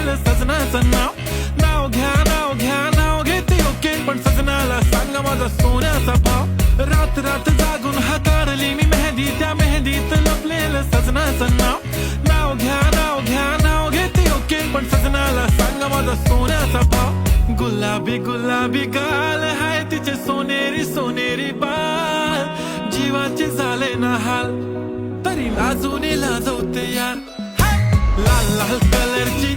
लपलेलं सजनाचं नाव. नाव घ्या नाव घ्या नाव घेते ओके, पण सजनाला सांगा माझा सोन्याचा भाव. रात रात जागून हाताळली मी मेहंदी, त्या मेहंदीत लपलेलं सजनाचं नाव. नाव घ्या नाव घेते ओके, पण सजनाला सांगा माझा सोन्याचा भाव. गुलाबी गुलाबी गाल हाय तिचे सोनेरी सोनेरी बाल, जीवाचे झाले ना हाल तरी लाजून लाजवते यार. लाल लाल कलरची